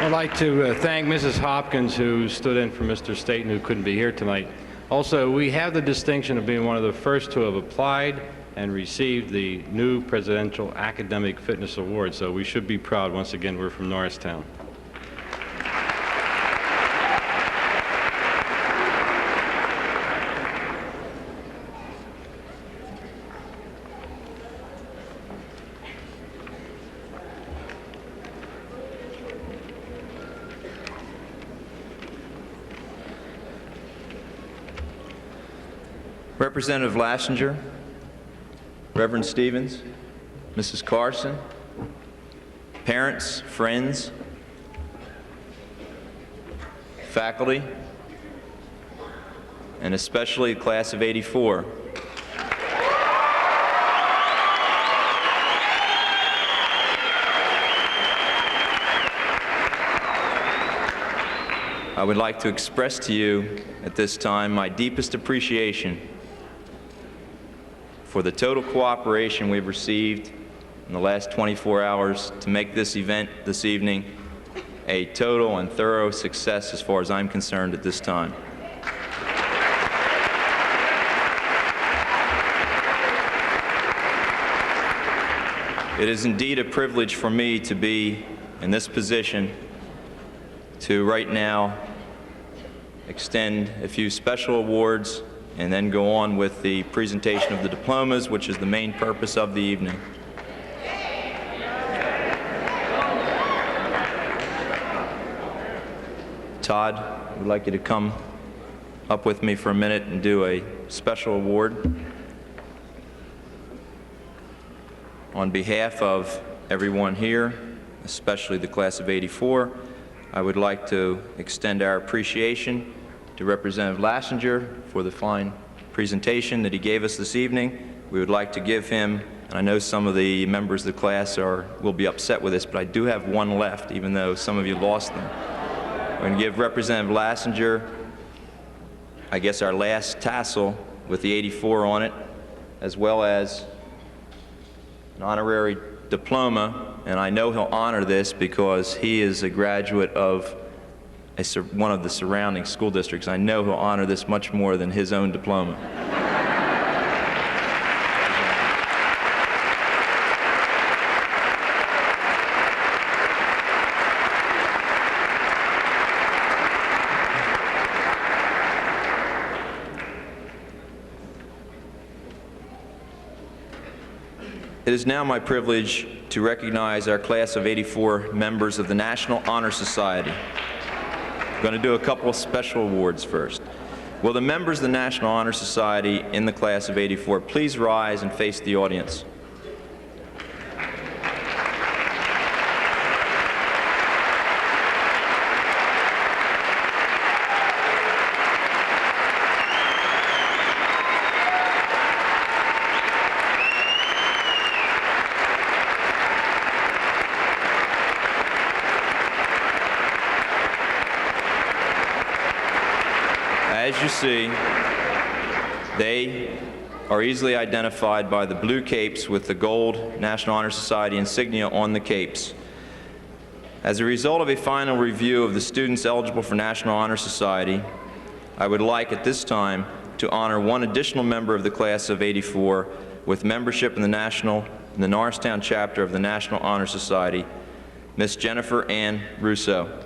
I'd like to thank Mrs. Hopkins, who stood in for Mr. Staten, who couldn't be here tonight. Also, we have the distinction of being one of the first to have applied and received the new Presidential Academic Fitness Award, so we should be proud. Once again, we're from Norristown. Representative Lassinger, Reverend Stevens, Mrs. Carson, parents, friends, faculty, and especially the class of '84. I would like to express to you at this time my deepest appreciation for the total cooperation we've received in the last 24 hours to make this event this evening a total and thorough success as far as I'm concerned at this time. It is indeed a privilege for me to be in this position to right now extend a few special awards and then go on with the presentation of the diplomas, which is the main purpose of the evening. Todd, I would like you to come up with me for a minute and do a special award. On behalf of everyone here, especially the class of '84, I would like to extend our appreciation to Representative Lassinger for the fine presentation that he gave us this evening. We would like to give him, and I know some of the members of the class will be upset with this, but I do have one left, even though some of you lost them. We're going to give Representative Lassinger, I guess, our last tassel with the '84 on it, as well as an honorary diploma, and I know he'll honor this because he is a graduate of one of the surrounding school districts. I know he'll honor this much more than his own diploma. It is now my privilege to recognize our class of '84 members of the National Honor Society. I'm going to do a couple of special awards first. Will the members of the National Honor Society in the class of '84 please rise and face the audience? As you see, they are easily identified by the blue capes with the gold National Honor Society insignia on the capes. As a result of a final review of the students eligible for National Honor Society, I would like at this time to honor one additional member of the class of '84 with membership in the Norristown chapter of the National Honor Society, Miss Jennifer Ann Russo.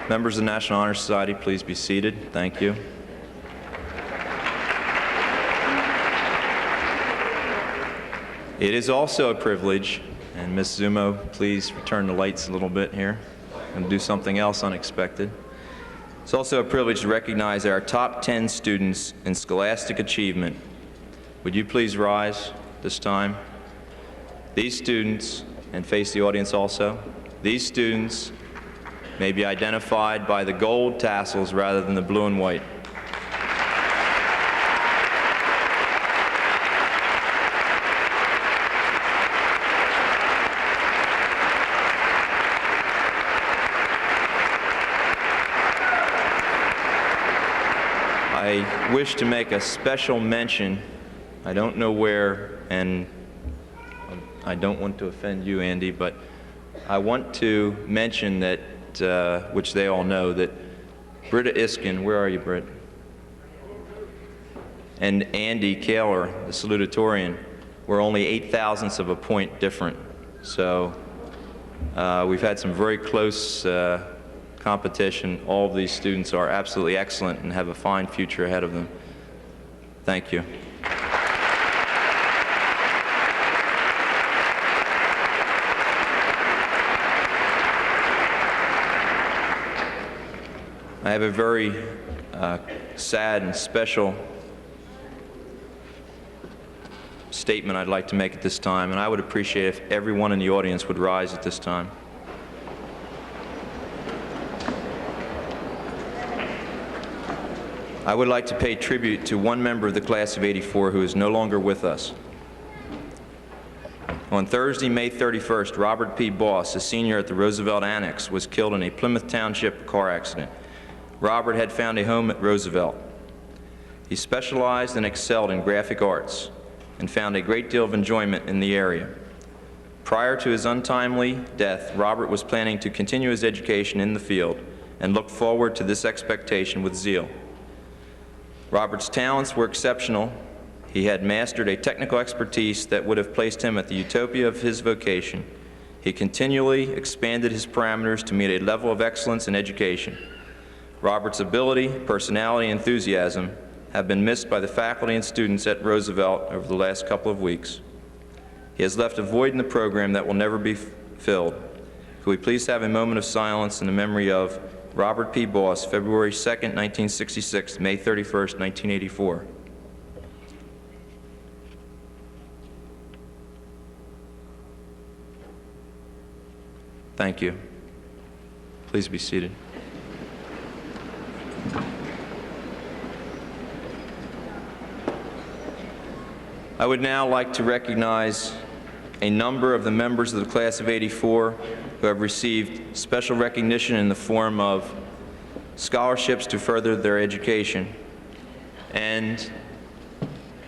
Members of the National Honor Society, please be seated. Thank you. It is also a privilege, and Ms. Zumo, please return the lights a little bit here. and do something else unexpected. It's also a privilege to recognize our top 10 students in scholastic achievement. Would you please rise this time? These students, and face the audience also, these students may be identified by the gold tassels rather than the blue and white. I wish to make a special mention. I don't know where, and I don't want to offend you, Andy, but I want to mention that, which they all know, that Britta Iskin, where are you, Britt? And Andy Kaler, the salutatorian, were only 0.08 of a point different. So we've had some very close competition. All of these students are absolutely excellent and have a fine future ahead of them. Thank you. I have a very sad and special statement I'd like to make at this time, and I would appreciate if everyone in the audience would rise at this time. I would like to pay tribute to one member of the class of '84 who is no longer with us. On Thursday, May 31st, Robert P. Boss, a senior at the Roosevelt Annex, was killed in a Plymouth Township car accident. Robert had found a home at Roosevelt. He specialized and excelled in graphic arts and found a great deal of enjoyment in the area. Prior to his untimely death, Robert was planning to continue his education in the field and looked forward to this expectation with zeal. Robert's talents were exceptional. He had mastered a technical expertise that would have placed him at the utopia of his vocation. He continually expanded his parameters to meet a level of excellence in education. Robert's ability, personality, and enthusiasm have been missed by the faculty and students at Roosevelt over the last couple of weeks. He has left a void in the program that will never be filled. Could we please have a moment of silence in the memory of Robert P. Boss, February 2nd, 1966, May 31st, 1984. Thank you. Please be seated. I would now like to recognize a number of the members of the class of '84 who have received special recognition in the form of scholarships to further their education. And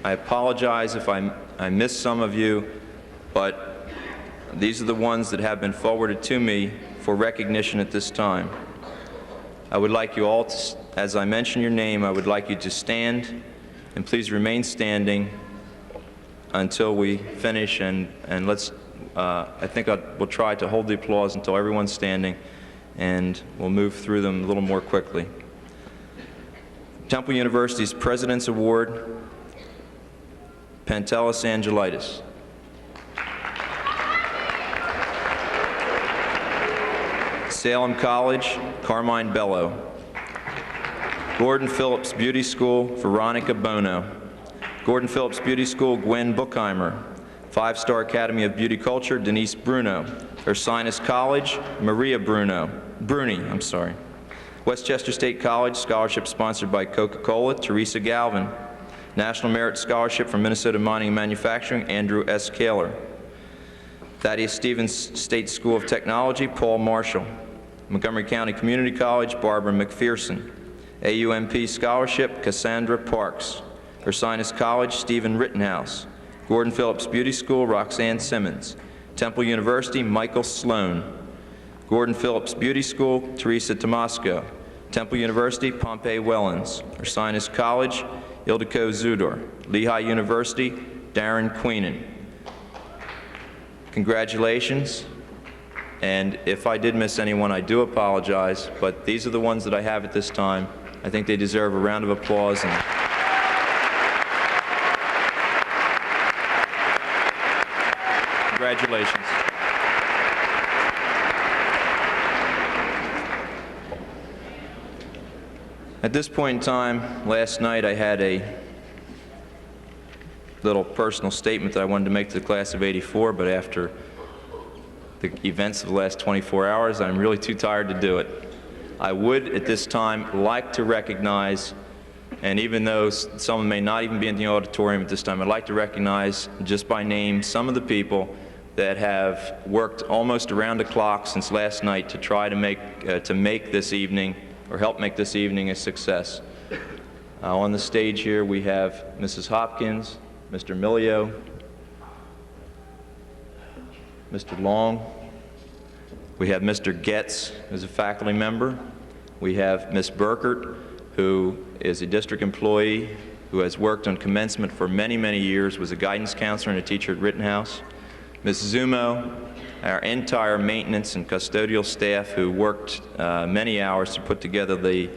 I apologize if I missed some of you, but these are the ones that have been forwarded to me for recognition at this time. I would like you all to, as I mention your name, I would like you to stand, and please remain standing until we finish, and let's, I think we'll try to hold the applause until everyone's standing, and we'll move through them a little more quickly. Temple University's President's Award, Pantelis Angelitis. Salem College, Carmine Bello. Gordon Phillips Beauty School, Veronica Bono. Gordon Phillips Beauty School, Gwen Bookheimer. Five-Star Academy of Beauty Culture, Denise Bruno. Ursinus College, Maria Bruni. Westchester State College, scholarship sponsored by Coca-Cola, Teresa Galvin. National Merit Scholarship from Minnesota Mining and Manufacturing, Andrew S. Kaler. Thaddeus Stevens State School of Technology, Paul Marshall. Montgomery County Community College, Barbara McPherson. AUMP Scholarship, Cassandra Parks. Ursinus College, Stephen Rittenhouse. Gordon Phillips Beauty School, Roxanne Simmons. Temple University, Michael Sloan. Gordon Phillips Beauty School, Teresa Tomasco. Temple University, Pompey Wellens. Ursinus College, Ildiko Zudor. Lehigh University, Darren Queenan. Congratulations. And if I did miss anyone, I do apologize, but these are the ones that I have at this time. I think they deserve a round of applause. And congratulations. At this point in time, last night I had a little personal statement that I wanted to make to the class of '84, but after the events of the last 24 hours, I'm really too tired to do it. I would, at this time, like to recognize, and even though someone may not even be in the auditorium at this time, I'd like to recognize, just by name, some of the people that have worked almost around the clock since last night to try to make this evening, or help make this evening, a success. On the stage here we have Mrs. Hopkins, Mr. Milio, Mr. Long. We have Mr. Getz, who's a faculty member. We have Ms. Burkert, who is a district employee who has worked on commencement for many, many years, was a guidance counselor and a teacher at Rittenhouse. Ms. Zumo, our entire maintenance and custodial staff who worked many hours to put together the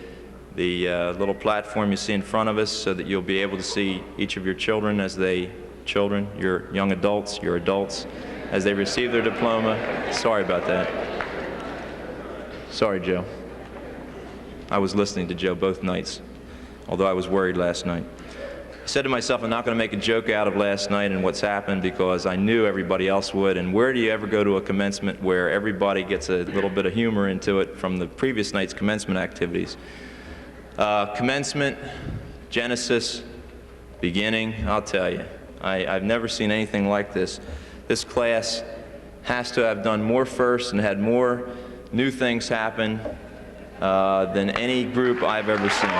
little platform you see in front of us so that you'll be able to see each of your children your young adults, your adults, as they receive their diploma. Sorry about that. Sorry, Joe. I was listening to Joe both nights, although I was worried last night. I said to myself, I'm not going to make a joke out of last night and what's happened because I knew everybody else would. And where do you ever go to a commencement where everybody gets a little bit of humor into it from the previous night's commencement activities? Commencement, Genesis, beginning, I'll tell you, I've never seen anything like this. This class has to have done more firsts and had more new things happen than any group I've ever seen.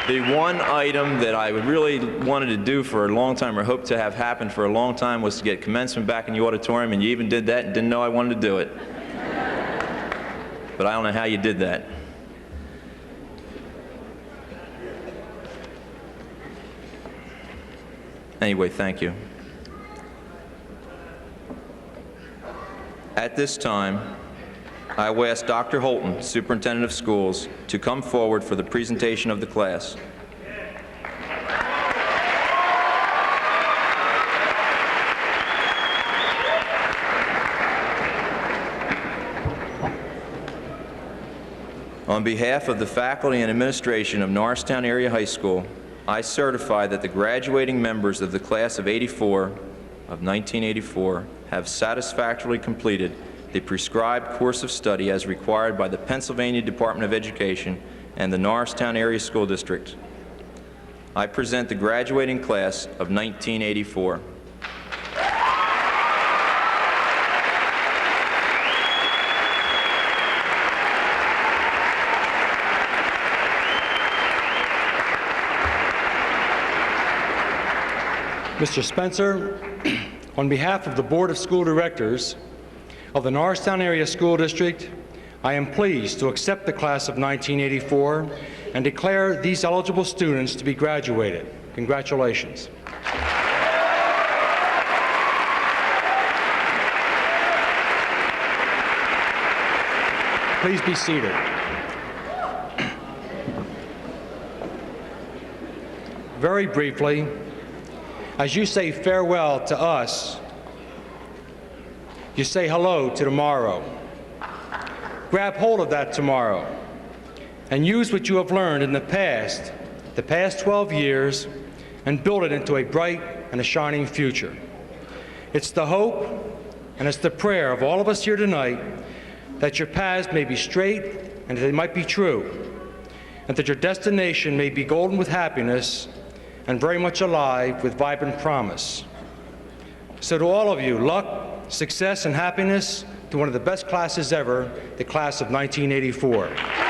The one item that I really wanted to do for a long time, or hoped to have happen for a long time, was to get commencement back in the auditorium, and you even did that and didn't know I wanted to do it. But I don't know how you did that. Anyway, thank you. At this time, I will ask Dr. Holton, Superintendent of Schools, to come forward for the presentation of the class. On behalf of the faculty and administration of Norristown Area High School, I certify that the graduating members of the class of 1984 have satisfactorily completed the prescribed course of study as required by the Pennsylvania Department of Education and the Norristown Area School District. I present the graduating class of 1984. Mr. Spencer, on behalf of the Board of School Directors of the Norristown Area School District, I am pleased to accept the class of 1984 and declare these eligible students to be graduated. Congratulations. Please be seated. Very briefly, as you say farewell to us, you say hello to tomorrow. Grab hold of that tomorrow and use what you have learned in the past 12 years, and build it into a bright and a shining future. It's the hope and it's the prayer of all of us here tonight that your paths may be straight and that they might be true, and that your destination may be golden with happiness and very much alive with vibrant promise. So to all of you, luck, success, and happiness to one of the best classes ever, the class of 1984.